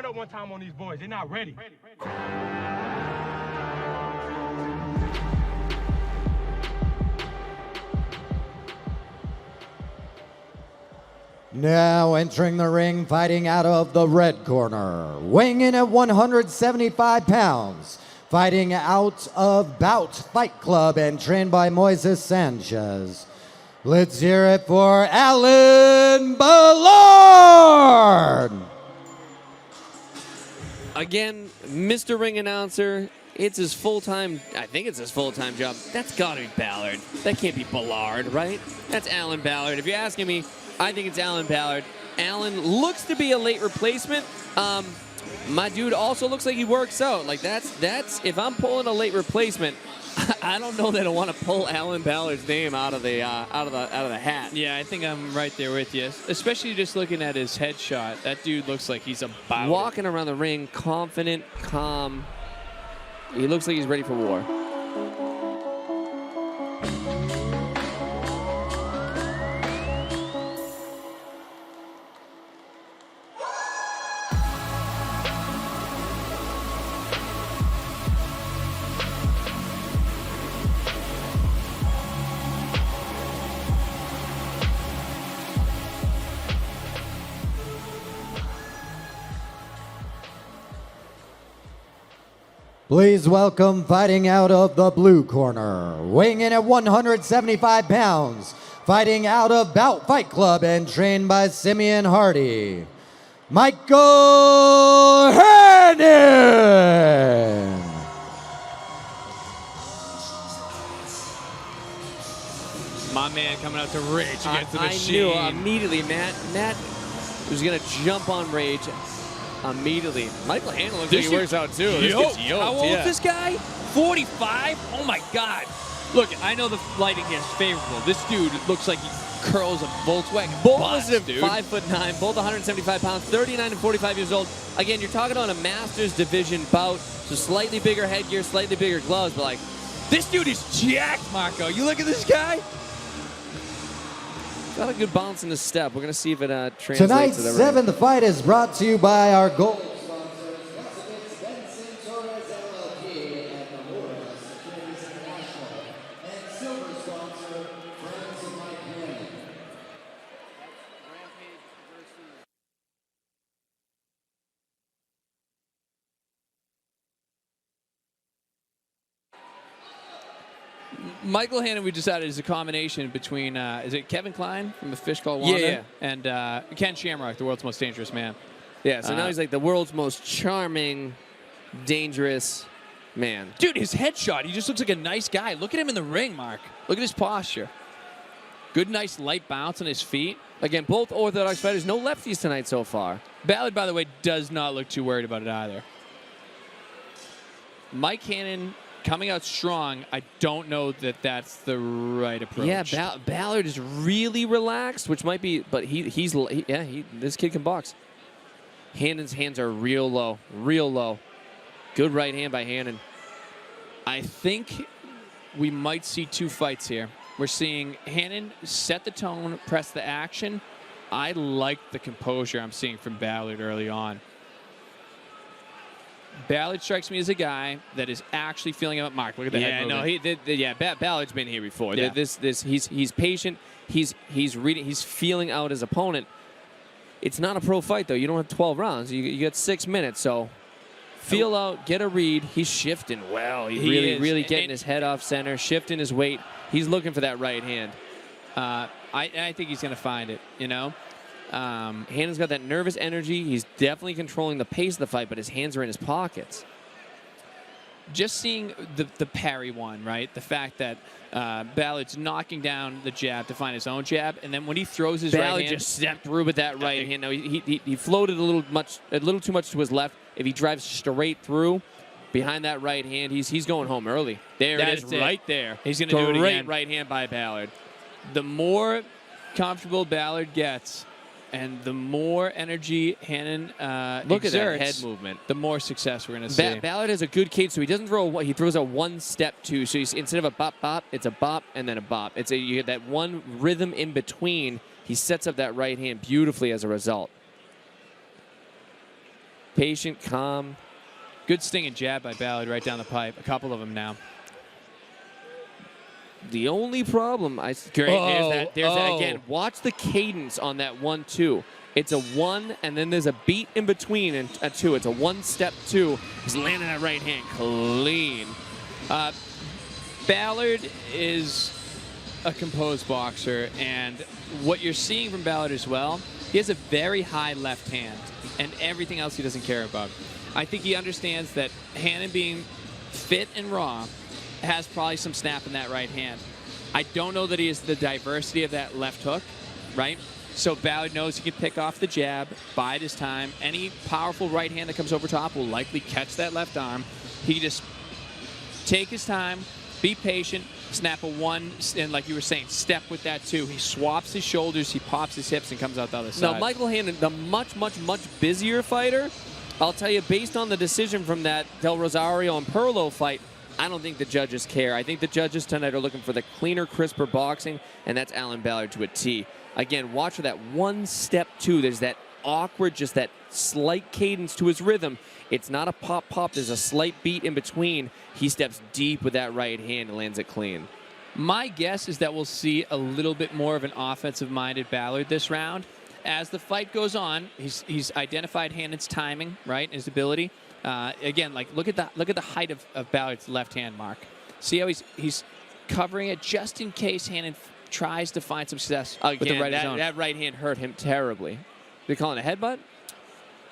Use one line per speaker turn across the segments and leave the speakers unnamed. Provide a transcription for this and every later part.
turn up one time on these boys. They're not ready.
Now entering the ring, fighting out of the red corner, weighing in at 175 pounds, fighting out of Bout Fight Club and trained by Moises Sanchez. Let's hear it for Alan Ballard!
Again, Mr. Ring Announcer, it's his full-time, I think it's his full-time job. That's gotta be Ballard. That can't be Ballard, right? That's Alan Ballard. If you're asking me, I think it's Alan Ballard. Alan looks to be a late replacement. My dude also looks like he works out. Like that's if I'm pulling a late replacement, I don't know that I want to pull Alan Ballard's name out of the hat.
Yeah, I think I'm right there with you. Especially just looking at his headshot. That dude looks like he's about
walking around the ring, confident, calm. He looks like he's ready for war.
Please welcome, fighting out of the blue corner, weighing in at 175 pounds, fighting out of Bout Fight Club and trained by Simeon Hardy, Michael Hanin!
my man coming out to rage against the
I
machine.
knew immediately, Matt was going to jump on rage immediately. Michael Hanin looks like he works out too. This gets yoked,
How old is this guy? 45? Oh my God. Look, I know the lighting here is favorable. This dude looks like he curls a Volkswagen
Both
bus,
of
dude.
5'9", both 175 pounds, 39 and 45 years old. Again, you're talking on a Masters division bout, so slightly bigger headgear, slightly bigger gloves, but like,
This dude is jacked, Marco. You look at this guy.
got a good bounce in his step. We're going to see if it translates
Tonight's
to the ring.
seventh fight is brought to you by our gold
Michael Hanin, we decided, is a combination between, is it Kevin Klein from The Fish Called Wanda?
Yeah.
And Ken Shamrock, the world's most dangerous man.
Yeah, so now he's like the world's most charming, dangerous man.
Dude, his headshot, he just looks like a nice guy. Look at him in the ring, Mark. Look at his posture. Good, nice, light bounce on his feet.
Again, both orthodox fighters, no lefties tonight so far.
Ballard, by the way, does not look too worried about it either. Mike Hanin coming out strong. I don't know that that's the right approach.
Yeah, Ballard is really relaxed, which might be, but this kid can box. Hanin's hands are real low, real low. Good right hand by Hanin.
I think we might see two fights here. We're seeing Hanin set the tone, press the action. I like the composure I'm seeing from Ballard early on. Ballard strikes me as a guy that is actually feeling out. Mark, look at that.
Yeah, no, Ballard's been here before.
Yeah.
He's patient. He's reading. He's feeling out his opponent. It's not a pro fight though. You don't have 12 rounds. You got 6 minutes. So feel out, get a read. He's shifting well. He's really getting his head off center, shifting his weight. He's looking for that right hand.
I think he's going to find it. You know.
Hanin's got that nervous energy. He's definitely controlling the pace of the fight, but his hands are in his pockets.
Just seeing the parry one, right? The fact that Ballard's knocking down the jab to find his own jab, and then when he throws his right hand,
Ballard just stepped through with that right hand. No, he floated a little too much to his left. If he drives straight through behind that right hand, he's going home early. There it is, right there.
He's going to do it again.
Great right hand by Ballard.
The more comfortable Ballard gets, and the more energy Hanin
Look
exerts,
at that head movement.
The more success we're going to see.
Ballard has a good cadence, so he doesn't throw. He throws a one-step two. So instead of a bop bop, it's a bop and then a bop. You get that one rhythm in between. He sets up that right hand beautifully as a result. Patient, calm.
Good stinging jab by Ballard right down the pipe. A couple of them now.
The only problem, there's that again. Watch the cadence on that 1-2. It's a 1, and then there's a beat in between and a 2. It's a 1-step 2. He's landing that right hand clean.
Ballard is a composed boxer, and what you're seeing from Ballard as well, he has a very high left hand, and everything else he doesn't care about. I think he understands that Hanin being fit and raw has probably some snap in that right hand. I don't know that he has the diversity of that left hook, right? So Ballard knows he can pick off the jab, bide his time. Any powerful right hand that comes over top will likely catch that left arm. He just take his time, be patient, snap a 1, and like you were saying, step with that 2. He swaps his shoulders, he pops his hips, and comes out the other side.
Now, Michael Hanin, the much busier fighter, I'll tell you, based on the decision from that Del Rosario and Perlo fight, I don't think the judges care. I think the judges tonight are looking for the cleaner, crisper boxing, and that's Alan Ballard to a T. Again, watch for that 1-step 2. There's that awkward, just that slight cadence to his rhythm. It's not a pop-pop. There's a slight beat in between. He steps deep with that right hand and lands it clean.
My guess is that we'll see a little bit more of an offensive-minded Ballard this round. As the fight goes on, he's identified Hanin's timing, right, his ability. Again, like look at the height of Ballard's left hand, Mark. See how he's covering it just in case Hanin tries to find some success with the right zone.
That right hand hurt him terribly. They calling it a headbutt?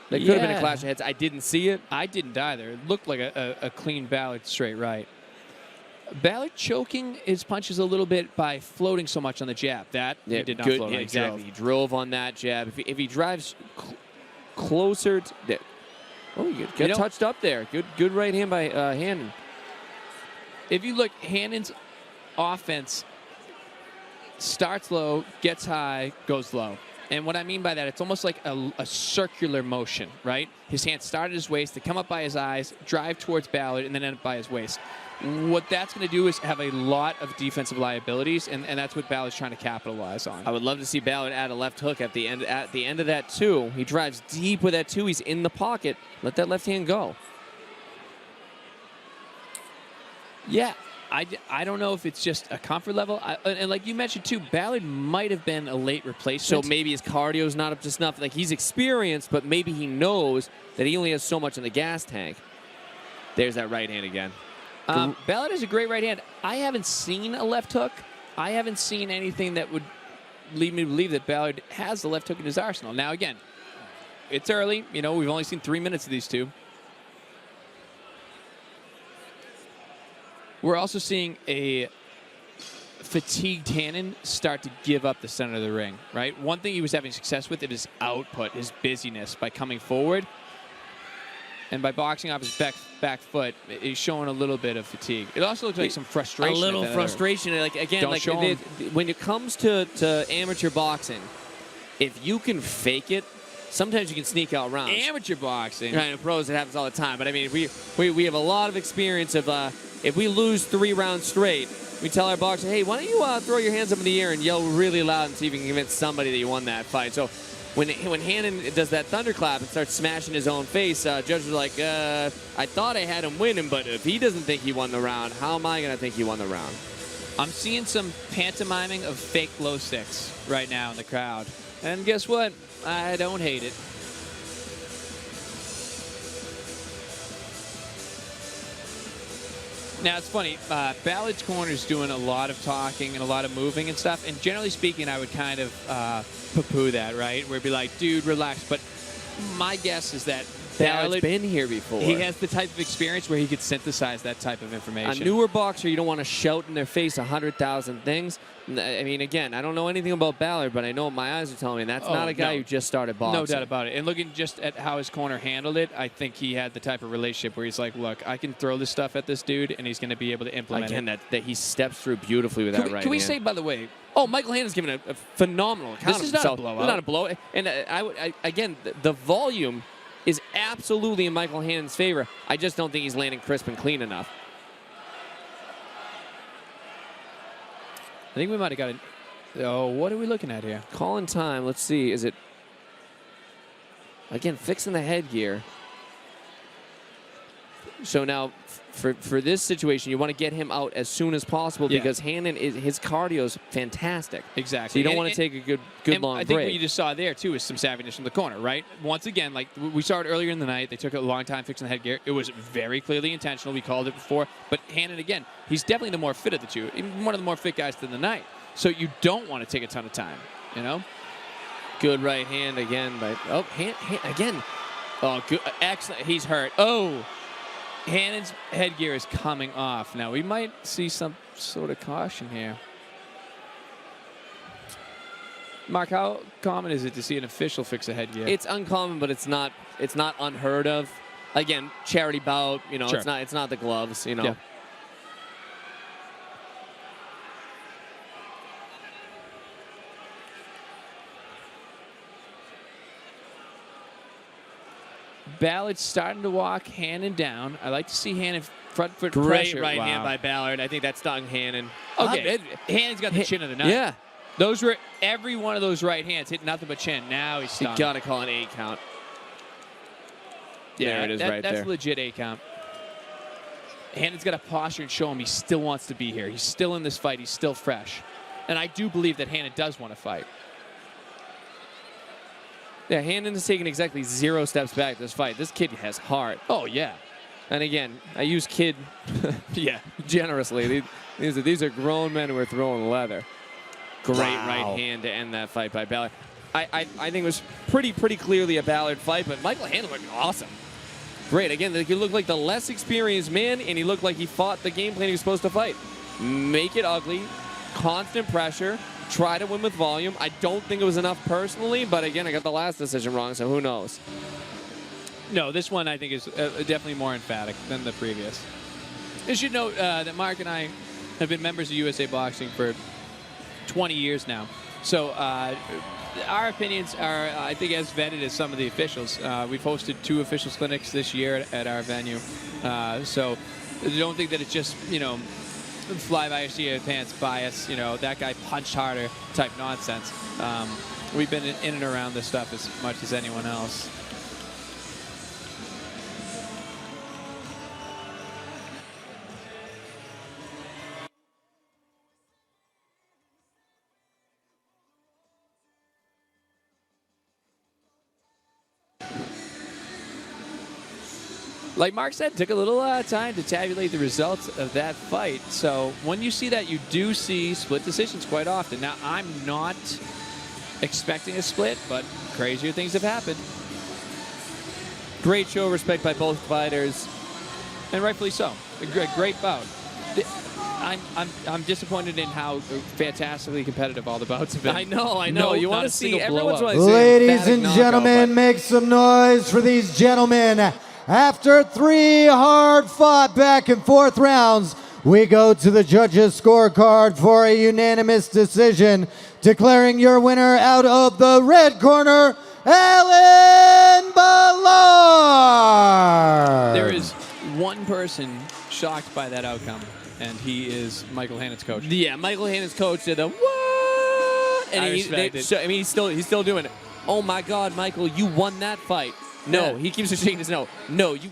There could have been a clash of heads. I didn't see it.
I didn't either. It looked like a clean Ballard straight right. Ballard choking his punches a little bit by floating so much on the jab. That he did not float on.
Exactly. He drove on that jab. If he drives closer to... Oh, you got touched up there. Good right hand by Hanin.
If you look, Hanin's offense starts low, gets high, goes low. And what I mean by that, it's almost like a circular motion, right? His hands start at his waist, they come up by his eyes, drive towards Ballard, and then end up by his waist. What that's going to do is have a lot of defensive liabilities, and that's what Ballard's trying to capitalize on.
I would love to see Ballard add a left hook at the end of that 2. He drives deep with that 2. He's in the pocket. Let that left hand go.
Yeah, I don't know if it's just a comfort level. And like you mentioned, too, Ballard might have been a late replacement.
So maybe his cardio's not up to snuff. Like, he's experienced, but maybe he knows that he only has so much in the gas tank. There's that right hand again.
Ballard has a great right hand. I haven't seen a left hook. I haven't seen anything that would lead me to believe that Ballard has the left hook in his arsenal. Now, again, it's early. You know, we've only seen 3 minutes of these two. We're also seeing a fatigued Hanin start to give up the center of the ring, right? One thing he was having success with is his output, his busyness by coming forward. And by boxing off his back foot, he's showing a little bit of fatigue. It also looks like some frustration.
A little frustration. Like, again, like when it comes to amateur boxing, if you can fake it, sometimes you can sneak out rounds.
Amateur boxing.
Right, in pros, it happens all the time. But, I mean, we have a lot of experience of if we lose 3 rounds straight, we tell our boxer, hey, why don't you throw your hands up in the air and yell really loud and see if you can convince somebody that you won that fight. So when Hanin does that thunderclap and starts smashing his own face, judges are like, I thought I had him winning, but if he doesn't think he won the round, how am I going to think he won the round?
I'm seeing some pantomiming of fake glow sticks right now in the crowd. And guess what? I don't hate it. Now, it's funny. Ballard's corner is doing a lot of talking and a lot of moving and stuff. And generally speaking, I would kind of poo-poo that, right? Where it'd be like, dude, relax. But my guess is that
Ballard's been here before.
He has the type of experience where he could synthesize that type of information.
A newer boxer, you don't want to shout in their face 100,000 things. I mean, again, I don't know anything about Ballard, but I know what my eyes are telling me. And that's not a guy who just started boxing.
No doubt about it. And looking just at how his corner handled it, I think he had the type of relationship where he's like, look, I can throw this stuff at this dude, and he's going to be able to implement it.
That he steps through beautifully with that right hand.
Can we say, by the way,
Michael Hanin's given a phenomenal account
this
of himself.
This is not a blowout.
It's not a blowout. And again, the volume is absolutely in Michael Hanin's favor. I just don't think he's landing crisp and clean enough.
I think we might have got it. Oh, what are we looking at here?
Calling time. Let's see. Is it, again, fixing the headgear. So now, for this situation, you want to get him out as soon as possible because Hanin his cardio is fantastic.
Exactly.
So you don't want to take a good long break.
I think what you just saw there too is some savageness from the corner, right? Once again, like we saw it earlier in the night, they took a long time fixing the headgear. It was very clearly intentional. We called it before, but Hanin again, he's definitely the more fit of the two, even one of the more fit guys in the night. So you don't want to take a ton of time, you know.
Good right hand again, but hand again. Oh, good, excellent. He's hurt. Oh.
Hanin's headgear is coming off. Now, we might see some sort of caution here. Mark, how common is it to see an official fix a headgear?
It's uncommon, but it's not unheard of. Again, charity bout, you know,
Sure.
it's not the gloves, you know.
Yeah. Ballard's starting to walk Hanin down. I like to see Hanin front foot
Great
pressure.
right
Wow.
hand by Ballard. I think that stung Hanin.
Okay, Hanin's got the chin of the night.
Yeah.
Those were every one of those right hands hit nothing but chin. Now he's
You
stunned.
got to call an 8 count.
Yeah,
there it is
that's
there.
That's legit 8 count. Hanin's got a posture and show him he still wants to be here. He's still in this fight. He's still fresh. And I do believe that Hanin does want to fight.
Yeah, Hanin has taken exactly 0 steps back this fight. This kid has heart.
Oh, yeah.
And again, I use kid generously. These are grown men who are throwing leather. Great right hand to end that fight by Ballard. I think it was pretty clearly a Ballard fight, but Michael Hanin looked awesome. Great. Again, he looked like the less experienced man, and he looked like he fought the game plan he was supposed to fight. Make it ugly, constant pressure, try to win with volume. I don't think it was enough personally, but again, I got the last decision wrong, so who knows?
No, this one I think is definitely more emphatic than the previous. You should note that Mark and I have been members of USA Boxing for 20 years now. So our opinions are, I think, as vetted as some of the officials. We've hosted 2 officials clinics this year at our venue. So don't think that it's just, you know, fly by your seat of your pants bias, you know, that guy punched harder type nonsense. We've been in and around this stuff as much as anyone else. Like Mark said, took a little time to tabulate the results of that fight. So when you see that, you do see split decisions quite often. Now, I'm not expecting a split, but crazier things have happened.
Great show of respect by both fighters.
And rightfully so. A great bout. I'm disappointed in how fantastically competitive all the bouts have been.
I know.
No,
you
not
want
a
to see
single
every once in a
blowout.
while.
Ladies and gentlemen, make some noise for these gentlemen. After 3 hard-fought back-and-forth rounds, we go to the judges' scorecard for a unanimous decision, declaring your winner out of the red corner, Alan Ballard.
There is one person shocked by that outcome, and he is Michael Hanin's coach.
Yeah, Michael Hanen's coach did a what? And
I respect it.
So, I mean, he's still doing it. Oh my God, Michael, you won that fight. No,
Yeah.
he keeps shaking his no. No, you